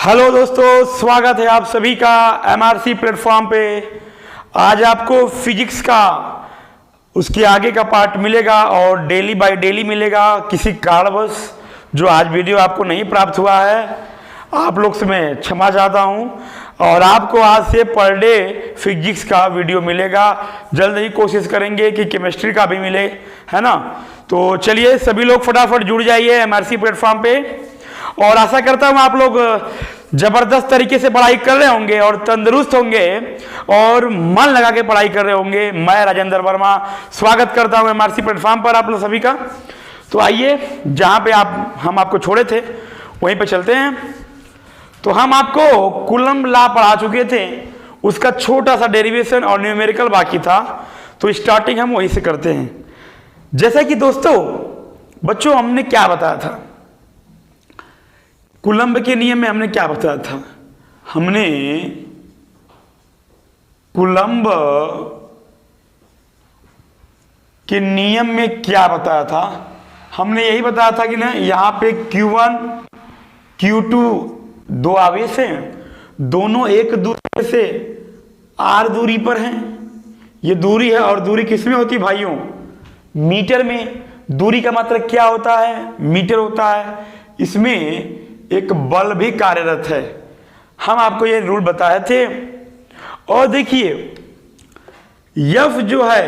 Hello दोस्तों, स्वागत है आप सभी का एमआरसी प्लेटफॉर्म पे। आज आपको फिजिक्स का उसके आगे का पार्ट मिलेगा और डेली बाय डेली मिलेगा। किसी कारणवश जो आज वीडियो आपको नहीं प्राप्त हुआ है, आप लोग से मैं क्षमा चाहता हूं। और आपको आज से पर डे फिजिक्स का वीडियो मिलेगा। जल्द ही कोशिश करेंगे कि केमिस्ट्री का भी मिले, है ना। तो चलिए सभी लोग फटाफट जुड़ जाइए एमआरसी प्लेटफॉर्म पे। और आशा करता हूं आप लोग जबरदस्त तरीके से पढ़ाई कर रहे होंगे और तंदुरुस्त होंगे और मन लगा के पढ़ाई कर रहे होंगे। मैं राजेंद्र वर्मा स्वागत करता हूं एमआरसी प्लेटफॉर्म पर आप लोग सभी का। तो आइए, जहां पे हम आपको छोड़े थे वहीं पे चलते हैं। तो हम आपको कूलम्ब लॉ पढ़ा चुके थे, उसका छोटा सा डेरिवेशन और न्यूमेरिकल बाकी था। तो स्टार्टिंग हम वहीं से करते हैं। जैसा कि दोस्तों बच्चों हमने क्या बताया था, कूलम्ब के नियम में हमने क्या बताया था, हमने कूलम्ब के नियम में क्या बताया था। हमने यही बताया था कि ना यहां पे Q1 Q2 दो आवेश हैं, दोनों एक दूसरे से r दूरी पर हैं। ये दूरी है और दूरी किस में होती है भाइयों, मीटर में। दूरी का मतलब क्या होता है, मीटर होता है। इसमें एक बल भी कार्यरत है, हम आपको ये रूल बताए थे। और देखिए F जो है,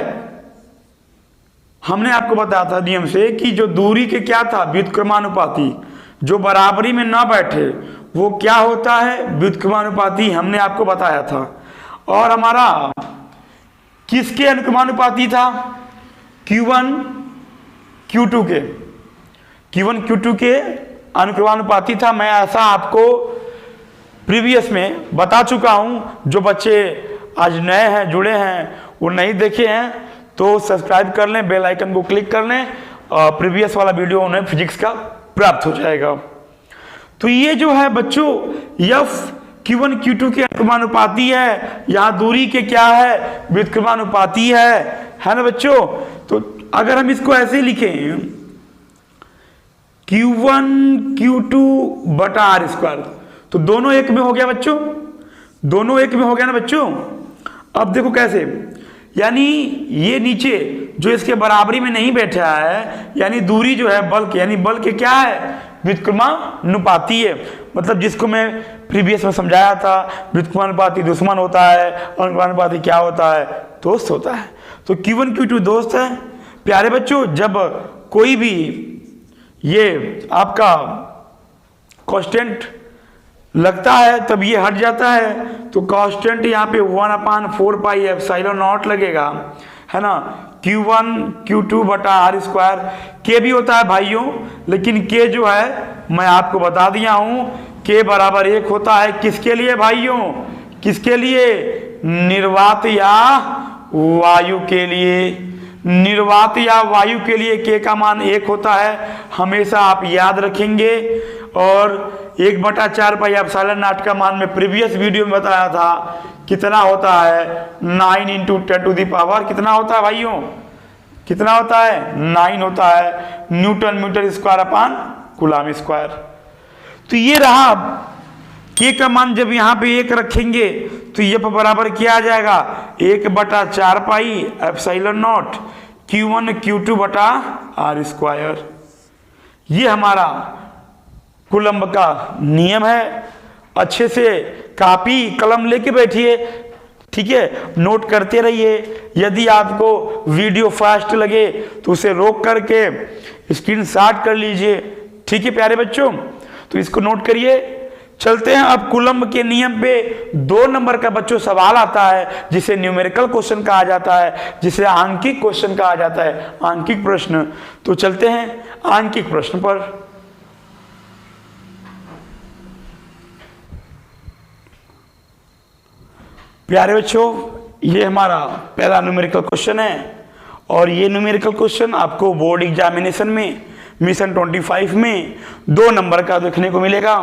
हमने आपको बताया था नियम से कि जो दूरी के क्या था, व्युत्क्रमानुपाती। जो बराबरी में ना बैठे वो क्या होता है, व्युत्क्रमानुपाती, हमने आपको बताया था। और हमारा किसके अनुक्रमानुपाती था, Q1 Q2 के, Q1 Q2 के अनुक्रमानुपाती था। मैं ऐसा आपको प्रीवियस में बता चुका हूं। जो बच्चे आज नए हैं, जुड़े हैं, वो नहीं देखे हैं तो सब्सक्राइब कर लें, बेल आइकन को क्लिक कर लें और प्रीवियस वाला वीडियो उन्हें फिजिक्स का प्राप्त हो जाएगा। तो ये जो है बच्चों F Q1 Q2 के अनुक्रमानुपाती है, यहाँ दूरी के क्या है, व्युत्क्रमानुपाती है ना बच्चों। तो अगर हम इसको ऐसे लिखें Q1 Q2 बटा आर स्क्वायर, तो दोनों एक में हो गया बच्चों, दोनों एक में हो गया ना बच्चों। अब देखो कैसे, यानी ये नीचे जो इसके बराबरी में नहीं बैठा है, यानी दूरी जो है बल के, यानी बल के क्या है, व्युत्क्रमानुपाती है। मतलब जिसको मैं प्रीवियस में समझाया था, व्युत्क्रमानुपाती दुश्मन होता है और अनुक्रमानुपाती क्या होता है, दोस्त होता है। तो Q1 Q2 दोस्त है। प्यारे बच्चों, जब कोई भी ये आपका कांस्टेंट लगता है तब ये हट जाता है। तो कांस्टेंट यहाँ पे 1/4 पाई एप्सिलॉन नॉट लगेगा, है ना। Q1 Q2 बटा आर स्क्वायर। के भी होता है भाइयों, लेकिन के जो है मैं आपको बता दिया हूं, के बराबर 1 होता है किसके लिए भाइयों, किसके लिए, निर्वात या वायु के लिए। निर्वात या वायु के लिए के का मान 1 होता है, हमेशा आप याद रखेंगे। और 1/4 पाई एप्सिलॉन नॉट का मान मैं प्रीवियस वीडियो में बताया था कितना होता है, 9 × 10⁻, कितना होता है भाइयों, कितना होता है, 9 होता है, newton metre square upon coulomb square. तो ये रहा के का मान। जब यहाँ पे 1 रखेंगे तो ये बराबर क्या आ जाएगा, 1/4 pi epsilon naught Q1 Q2 बटा आर स्क्वायर। ये हमारा कूलम्ब का नियम है। अच्छे से कापी कलम लेके बैठिए, ठीक है, नोट करते रहिए। यदि आपको वीडियो फास्ट लगे तो उसे रोक करके स्क्रीनशॉट कर लीजिए, ठीक है प्यारे बच्चों। तो इसको नोट करिए। चलते हैं अब कूलम्ब के नियम पे। 2 नंबर का बच्चों सवाल आता है जिसे न्यूमेरिकल क्वेश्चन कहा जाता है, जिसे आंकिक क्वेश्चन कहा जाता है, आंकिक प्रश्न। तो चलते हैं आंकिक प्रश्न पर। प्यारे बच्चों, ये हमारा पहला न्यूमेरिकल क्वेश्चन है और ये न्यूमेरिकल क्वेश्चन आपको बोर्ड एग्जामिनेशन में मिशन 25 में 2 नंबर का देखने को मिलेगा।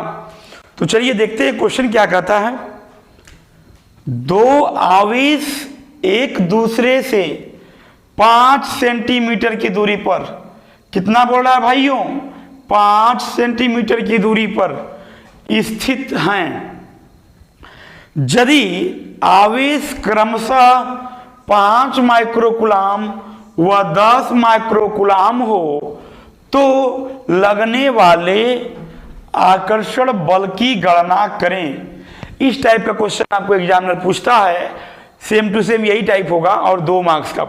तो चलिए देखते हैं क्वेश्चन क्या कहता है। 2 आवेश एक दूसरे से 5 सेंटीमीटर की दूरी पर, कितना बोल रहा है भाइयों, 5 सेंटीमीटर की दूरी पर स्थित हैं। यदि आवेश क्रमशः 5 माइक्रोकुलाम व 10 माइक्रोकुलाम हो तो लगने वाले आकर्षण बल की गणना करें। इस टाइप का क्वेश्चन आपको एग्जामिनर पूछता है, सेम टू सेम यही टाइप होगा और 2 मार्क्स का।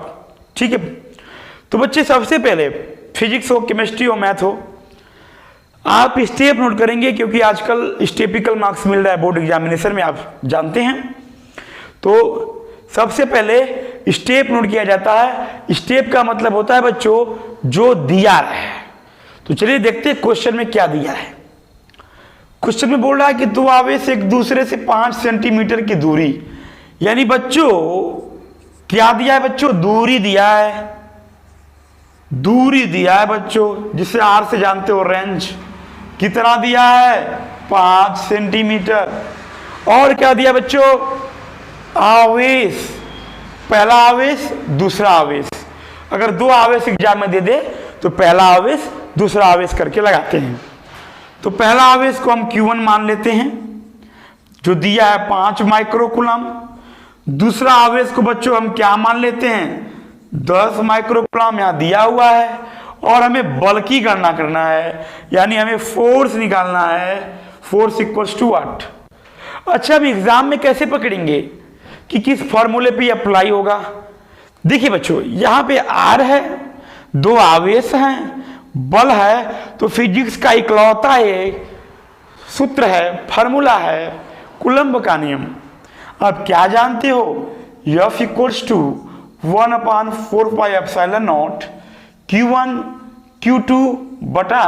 ठीक है, तो बच्चे सबसे पहले फिजिक्स हो, केमिस्ट्री हो, मैथ हो, आप स्टेप नोट करेंगे क्योंकि आजकल स्टेपिकल मार्क्स मिल रहा है बोर्ड एग्जामिनेशन में, आप जानते हैं। तो सबसे पहले स्टेप नोट किया जाता है। स्टेप का मतलब होता है बच्चों जो दिया है। तो चलिए देखते हैं क्वेश्चन में क्या दिया है। क्वेश्चन में बोल रहा है कि 2 आवेश एक दूसरे से 5 सेंटीमीटर की दूरी, यानी बच्चों क्या दिया है बच्चों, दूरी दिया है। दूरी दिया है बच्चों, जिसे आर से जानते हो रेंज, कितना दिया है 5 सेंटीमीटर। और क्या दिया बच्चों, आवेश, पहला आवेश दूसरा आवेश। अगर 2 आवेश एग्जाम में दे दे तो पहला आवेश दूसरा आवेश करके लगाते हैं। तो पहला आवेश को हम Q1 मान लेते हैं जो दिया है 5 माइक्रोकुलाम। दूसरा आवेश को बच्चों हम क्या मान लेते हैं, 10 माइक्रोकुलाम यहां दिया हुआ है। और हमें बल की गणना करना है, यानी हमें फोर्स निकालना है। Force equals to what. अच्छा, हम एग्जाम में कैसे पकड़ेंगे कि किस फॉर्मूले पे अप्लाई होगा। देखिए बच्चों, यहां पे आर है, 2 आवेश हैं, बल है, तो फिजिक्स का इकलौता एक सूत्र है, फॉर्मूला है कूलम्ब का नियम। अब क्या जानते हो, F equals to 1/4 pi epsilon naught Q1 Q2 बटा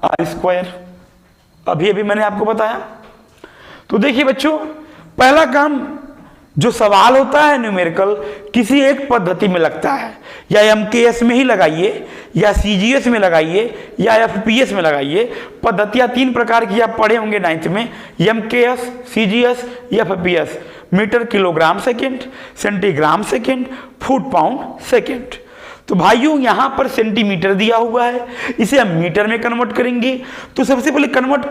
R स्क्वायर। अभी अभी मैंने आपको बताया। तो देखिए बच्चों, पहला काम जो सवाल होता है न्यूमेरिकल, किसी एक पद्धति में लगता है, या MKS में ही लगाइए, या CGS में लगाइए, या FPS में लगाइए। पद्धतियां 3 प्रकार की आप पढ़े होंगे 9th में, MKS, CGS, FPS। Metre kilogram second, centigram second, foot pound second. तो भाइयों यहां पर सेंटीमीटर दिया हुआ है, इसे हम मीटर में कन्वर्ट करेंगे। तो सबसे पहले कन्वर्ट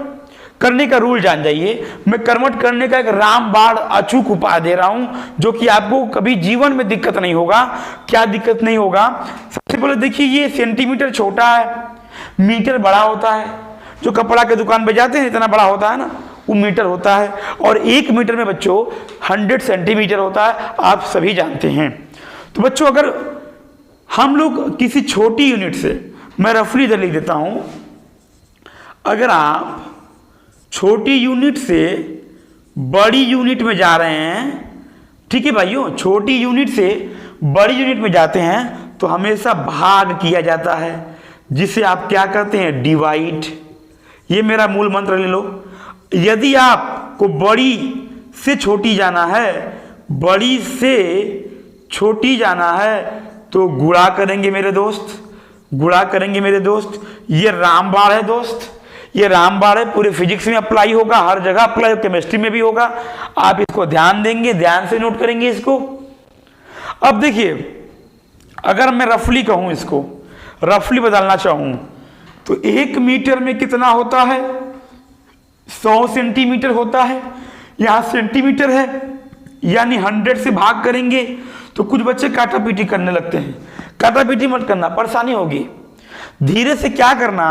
करने का रूल जान जाइए। मैं कन्वर्ट करने का एक रामबाण अचूक उपाय दे रहा हूं जो कि आपको कभी जीवन में दिक्कत नहीं होगा। क्या दिक्कत नहीं होगा, सबसे पहले देखिए, ये सेंटीमीटर छोटा है, मीटर बड़ा होता है। जो कपड़ा के दुकान पे जाते हैं इतना बड़ा होता है ना, वो मीटर होता है। और 1 मीटर में बच्चों 100 सेंटीमीटर होता है, आप सभी जानते हैं। तो बच्चों अगर हम लोग किसी छोटी यूनिट से, मैं रफली इधर लिख देता हूं, अगर आप छोटी यूनिट से बड़ी यूनिट में जा रहे हैं, ठीक है भाइयों, छोटी यूनिट से बड़ी यूनिट में जाते हैं तो हमेशा भाग किया जाता है, जिसे आप क्या कहते हैं, डिवाइड। ये मेरा मूल मंत्र ले लो। यदि आपको बड़ी से छोटी जाना है, बड़ी से छोटी जाना है, तो गुणा करेंगे मेरे दोस्त, गुणा करेंगे मेरे दोस्त। ये रामबाण है दोस्त, ये रामबाण है, पूरे फिजिक्स में अप्लाई होगा, हर जगह अप्लाई, केमिस्ट्री में भी होगा। आप इसको ध्यान देंगे, ध्यान से नोट करेंगे इसको। अब देखिए, अगर मैं रफली कहूं, इसको रफली बदलना चाहूं, तो 1 मीटर में कितना होता है, 100 सेंटीमीटर होता है। यहां सेंटीमीटर है, यानी 100 से भाग करेंगे तो कुछ बच्चे काटापीटी करने लगते हैं। काटापीटी मत करना, परेशानी होगी। धीरे से क्या करना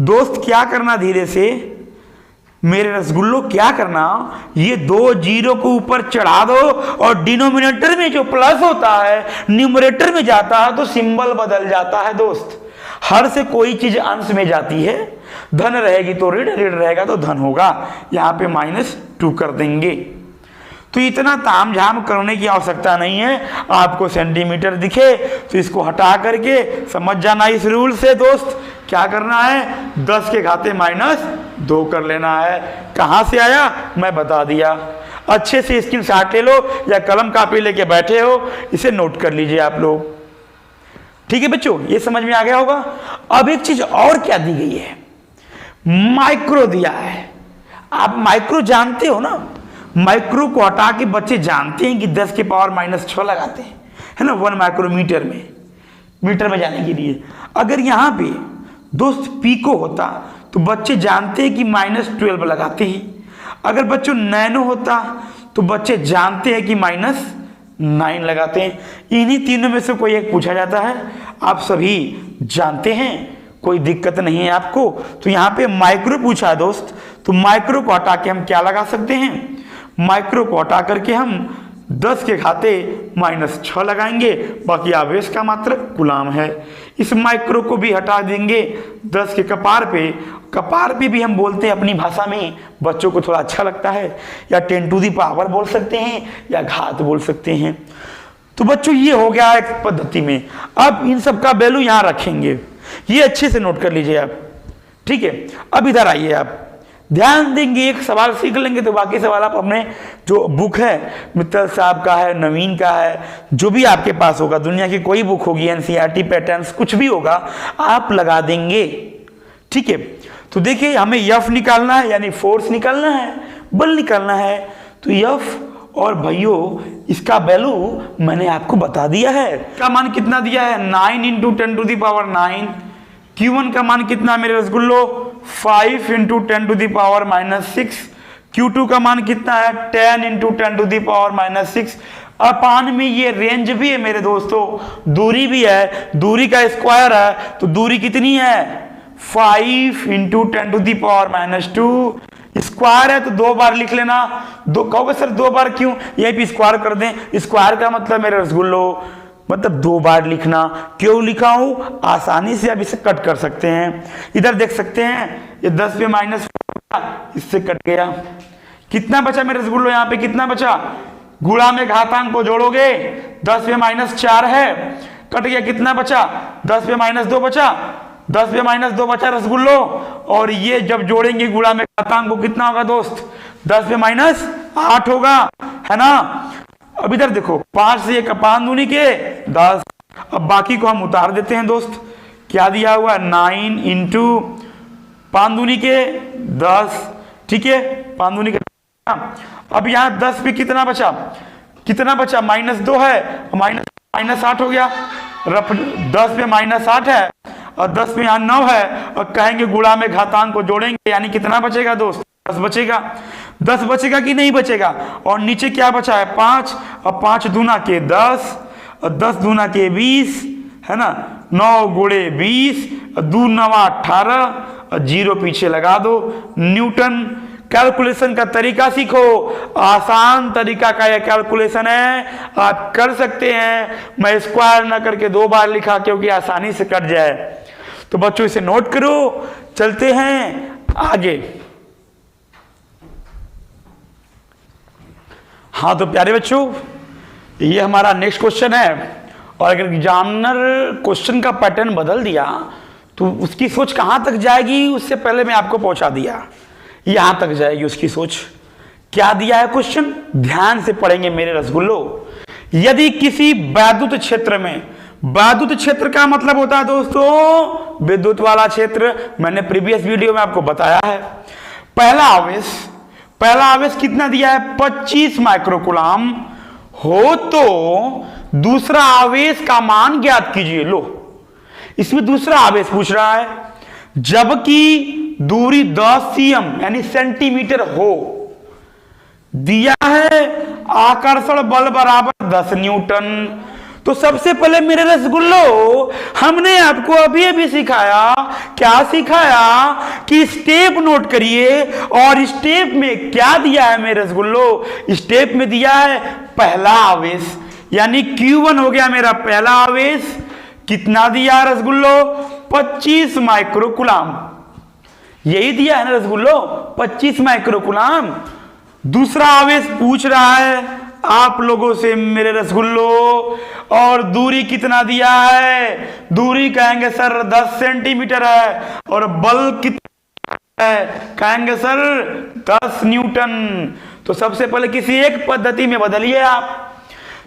दोस्त, क्या करना धीरे से मेरे रसगुल्लो, क्या करना, ये 2 जीरो को ऊपर चढ़ा दो और डिनोमिनेटर में जो प्लस होता है न्यूमरेटर में जाता है तो सिंबल बदल जाता है दोस्त। हर से कोई चीज अंश में जाती है, धन रहेगी तो ऋण, ऋण रहेगा तो धन होगा। यहां पे -2 कर देंगे। तो इतना तामझाम करने की आवश्यकता नहीं है। आपको सेंटीमीटर दिखे तो इसको हटा करके समझ जाना इस रूल से दोस्त। क्या करना है, 10 के घाते -2 कर लेना है। कहां से आया मैं बता दिया। अच्छे से स्क्रीन शॉट ले लो या कलम कापी लेके बैठे हो, इसे नोट कर लीजिए आप लोग। ठीक है बच्चों, ये समझ में आ गया होगा। अब एक चीज और क्या दी गई है, माइक्रो दिया है। आप माइक्रो जानते हो ना, माइक्रो को हटा के बच्चे जानते हैं कि 10 के पावर -6 लगाते हैं, है ना, 1 माइक्रोमीटर में, मीटर में जाने के लिए। अगर यहां पे दोस्त पीको होता तो बच्चे जानते हैं कि -12 लगाते हैं। अगर बच्चों नैनो होता तो बच्चे जानते हैं कि -9 लगाते हैं। इन्हीं तीनों में से कोई एक पूछा जाता है, आप सभी जानते हैं, कोई दिक्कत नहीं है आपको। तो यहाँ पे माइक्रो पूछा है दोस्त, तो माइक्रो को हटा के हम क्या लगा सकते हैं, माइक्रो को हटा करके हम 10 के घाते -6 लगाएंगे, बाकी आवेश का मात्रक कूलाम है। इस माइक्रो को भी हटा देंगे 10 के कपार पे भी हम बोलते हैं अपनी भाषा में, बच्चों को थोड़ा अच्छा लगता है, या 10 टू दी पावर बोल सकते हैं या घात बोल सकते हैं। तो बच्चों ये हो गया एक पद्धति में। अब इन सब का वैल्यू यहाँ रखेंगे, ये अच्छे से नोट कर लीजिए आप, ठीक है। अब इधर आइए, आप ध्यान देंगे, एक सवाल सीख लेंगे तो बाकी सवाल आप अपने जो बुक है, मित्तल साहब का है, नवीन का है, जो भी आपके पास होगा, दुनिया की कोई बुक होगी, एनसीईआरटी पैटर्न्स कुछ भी होगा, आप लगा देंगे, ठीक है। तो देखिए हमें एफ निकालना है, यानी फोर्स निकालना है, बल निकालना है। तो एफ और भाइयों इसका वैल्यू मैंने आपको बता दिया है, का मान कितना दिया है 9 × 10⁻9। Q1 का मान कितना मेरे रसगुल्लो 5 × 10⁻⁻6। Q2 का मान कितना है 10 × 10⁻⁻6। अपान में ये रेंज भी है मेरे दोस्तों, दूरी भी है, दूरी का स्क्वायर है, तो दूरी कितनी है 5 × 10⁻⁻2। स्क्वायर है तो 2 बार लिख लेना। दो कहोगे सर 2 बार क्यों, ये भी स्क्वायर कर दें। स्क्वायर का मतलब मेरे रसगुल्लो मतलब 2 बार लिखना। क्यों लिखा हूं, आसानी से आप इसे कट कर सकते हैं। इधर देख सकते हैं ये 10 पे -4 इससे कट गया, कितना बचा मेरे रसगुल्लो, यहाँ पे कितना बचा, गुणा में घातांक को जोड़ोगे 10 पे -4 है, कट गया, कितना बचा 10 पे -2 बचा, 10 पे -2 बचा रसगुल्लो। और ये जब जोड़ेंगे गुणा में घातांक को कितना होगा दोस्त 10 पे -8 होगा, है ना। अब इधर देखो 5 से 1 अपान दूनी के 10। अब बाकी को हम उतार देते हैं दोस्त, क्या दिया हुआ 9 × पान दूनी के 10, ठीक है, पान दूनी के। अब यहाँ 10 पे कितना बचा, -2 है, -8 हो गया। 10 पे -8 है और 10 पे यहाँ 9 है, और कहेंगे गुणा में घातांक को जोड़ेंगे, यानी कितना बचेगा दोस्त 10 बचेगा। 10 बचेगा कि नहीं बचेगा। और नीचे क्या बचा है 5, और 5 दूना के 10 और 10 दूना के 20, है ना, 9 × 20 और 2 × 9 18 और 0 पीछे लगा दो। न्यूटन कैलकुलेशन का तरीका सीखो, आसान तरीका का यह कैलकुलेशन है, आप कर सकते हैं। मैं स्क्वायर ना करके 2 बार लिखा क्योंकि आसानी से कट जाए। तो बच्चों इसे नोट करो, चलते हैं आगे। हाँ तो प्यारे बच्चों ये हमारा नेक्स्ट क्वेश्चन है, और अगर एग्जामिनर क्वेश्चन का पैटर्न बदल दिया तो उसकी सोच कहाँ तक जाएगी, उससे पहले मैं आपको पहुंचा दिया, यहां तक जाएगी उसकी सोच। क्या दिया है क्वेश्चन, ध्यान से पढ़ेंगे मेरे रसगुल्लो। यदि किसी वैद्युत क्षेत्र में, वैद्युत क्षेत्र का मतलब होता है दोस्तों विद्युत वाला क्षेत्र, मैंने प्रीवियस वीडियो में आपको बताया है। पहला आवेश कितना दिया है 25 माइक्रोकूलाम हो तो दूसरा आवेश का मान ज्ञात कीजिए। लो इसमें दूसरा आवेश पूछ रहा है, जबकि दूरी 10 cm यानी सेंटीमीटर हो, दिया है आकर्षण बल बराबर 10 न्यूटन। तो सबसे पहले मेरे रसगुल्लो हमने आपको अभी सिखाया, क्या सिखाया कि स्टेप नोट करिए, और स्टेप में क्या दिया है मेरे रसगुल्लो, स्टेप में दिया है पहला आवेश, यानी Q1 हो गया मेरा पहला आवेश। कितना दिया रसगुल्लो 25 माइक्रोकूलाम, यही दिया है ना रसगुल्लो 25 माइक्रोकूलाम। दूसरा आवेश पूछ रहा है आप लोगों से मेरे रसगुल्लो, और दूरी कितना दिया है, दूरी कहेंगे सर 10 सेंटीमीटर है, और बल कितना है, कहेंगे सर 10 न्यूटन। तो सबसे पहले किसी एक पद्धति में बदलिए आप।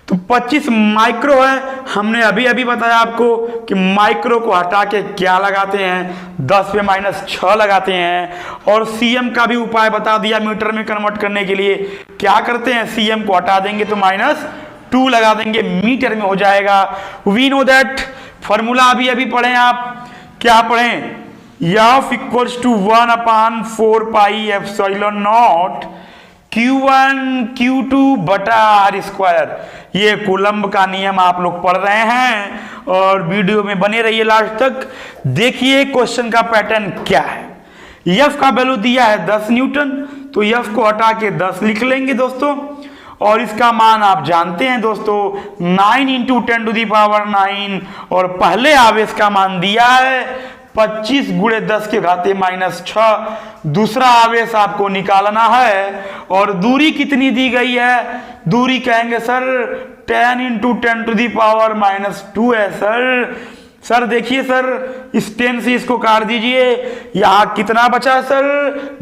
तो 25 माइक्रो है, हमने अभी बताया आपको कि माइक्रो को हटा के क्या लगाते हैं 10 पे -6 लगाते हैं। और सीएम का भी उपाय बता दिया मीटर में कन्वर्ट करने के लिए, क्या करते हैं सीएम को हटा देंगे तो -2 लगा देंगे, मीटर में हो जाएगा। वी नो दैट फॉर्मूला अभी पढ़ें आप, क्या पढ़ें, F equals to 1/4 pi epsilon naught Q1 Q2 बटा आर स्क्वायर। ये कूलम्ब का नियम आप लोग पढ़ रहे हैं और वीडियो में बने रहिए लास्ट तक। देखिए क्वेश्चन का पैटर्न क्या है। F का वैल्यू दिया है 10 न्यूटन, तो F को हटा के 10 लिख लेंगे दोस्तों। और इसका मान आप जानते हैं दोस्तों 9 × 10⁻⁹ और पहले आवेश का मान दिया है 25 × 10⁻⁻⁶। दूसरा आवेश आपको निकालना है और दूरी कितनी दी गई है, दूरी कहेंगे सर 10 × 10⁻⁻² है सर। सर देखिए सर इस 10 से इसको काट दीजिए, यहाँ कितना बचा सर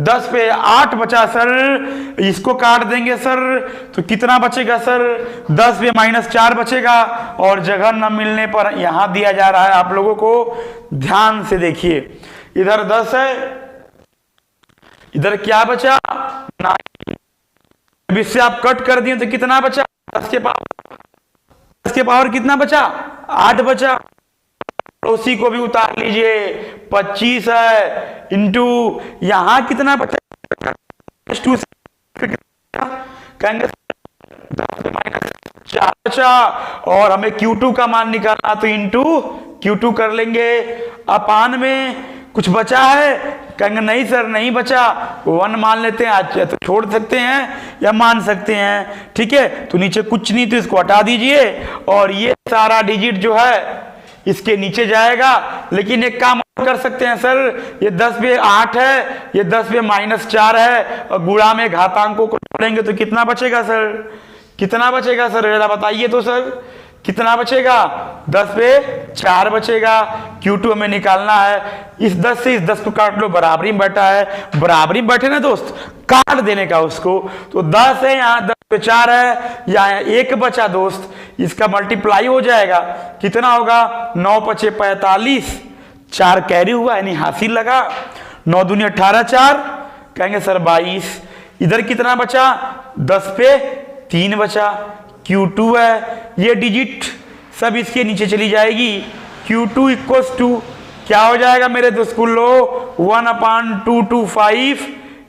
10 पे 8 बचा सर। इसको काट देंगे सर तो कितना बचेगा सर 10 पे -4 बचेगा। और जगह न मिलने पर यहाँ दिया जा रहा है, आप लोगों को ध्यान से देखिए, इधर 10 है, इधर क्या बचा 9। अब इससे आप कट कर दिए तो कितना बचा 10 के पावर कितना बचा 8 बचा। उसी को भी उतार लीजिए 25 है इंटू यहां कितना बचा कहेंगे -4 बचा। और हमें Q2 का मान निकालना तो इंटू Q2 कर लेंगे। अपान में कुछ बचा है, कहेंगे नहीं सर नहीं बचा, 1 मान लेते हैं। अच्छा तो छोड़ सकते हैं या मान सकते हैं, ठीक है। तो नीचे कुछ नहीं तो इसको हटा दीजिए और ये सारा डिजिट जो है इसके नीचे जाएगा। लेकिन एक काम और कर सकते हैं सर, ये 10 पे 8 है, ये 10 पे -4 है और गुणा में घातांकों को जोड़ेंगे तो कितना बचेगा सर, कितना बचेगा सर जरा बताइए तो सर कितना बचेगा 10 पे 4 बचेगा। Q2 हमें निकालना है। इस 10 से इस 10 को काट लो, बराबरी में बैठा है, बराबरी में बैठे ना दोस्त, काट देने का उसको। तो 10 है यहाँ 10 पे 4 है, यहाँ 1 बचा दोस्त, इसका मल्टीप्लाई हो जाएगा कितना होगा 9 × 5 = 45, 4 कैरी हुआ यानी हासिल लगा। 9 दूनी 18, 4 कहेंगे सर 22। इधर कितना बचा 10 पे 3 बचा। Q2 है, ये डिजिट सब इसके नीचे चली जाएगी। Q2 = क्या हो जाएगा मेरे दोस्त लो 1/225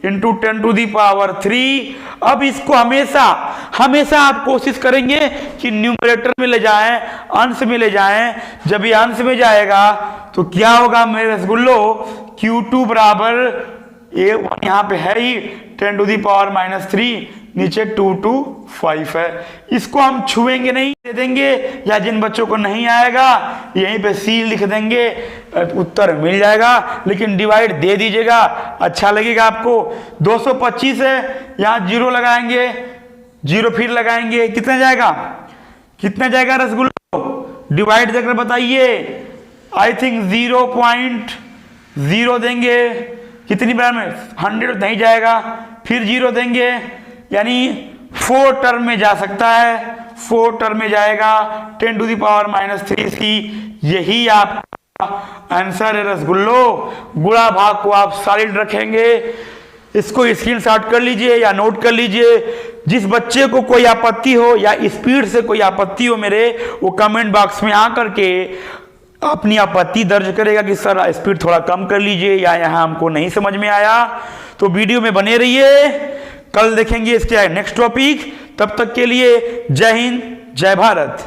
× 10⁻³ अब इसको हमेशा आप कोशिश करेंगे कि न्यूमरेटर में ले जाएं, अंश में ले जाएं। जब ये अंश में जाएगा तो क्या होगा मेरे रसगुल्लो Q2 बराबर यहाँ पे है ही 10⁻³ नीचे 225 है। इसको हम छुएंगे नहीं, दे देंगे, या जिन बच्चों को नहीं आएगा यहीं पे C लिख देंगे, उत्तर मिल जाएगा। लेकिन डिवाइड दे दीजिएगा, अच्छा लगेगा आपको। 225 है, यहाँ 0 लगाएंगे, 0 फिर लगाएंगे, कितना जाएगा रसगुल्लो डिवाइड देकर बताइए। आई थिंक 0.0 देंगे, कितनी बार में 100 नहीं जाएगा, फिर 0 देंगे यानी 4 टर्म में जा सकता है, 4 टर्म में जाएगा 10⁻³ यही आपका आंसर है रसगुल्लो। गुणा भाग को आप सॉलिड रखेंगे, इसको स्क्रीनशॉट कर लीजिए या नोट कर लीजिए। जिस बच्चे को कोई आपत्ति हो या स्पीड से कोई आपत्ति हो मेरे, वो कमेंट बॉक्स में आकर के अपनी आपत्ति दर्ज करेगा कि सर स्पीड थोड़ा कम कर लीजिए या यहाँ हमको नहीं समझ में आया। तो वीडियो में बने रहिए, कल देखेंगे इसके नेक्स्ट टॉपिक। तब तक के लिए जय हिंद, जय भारत।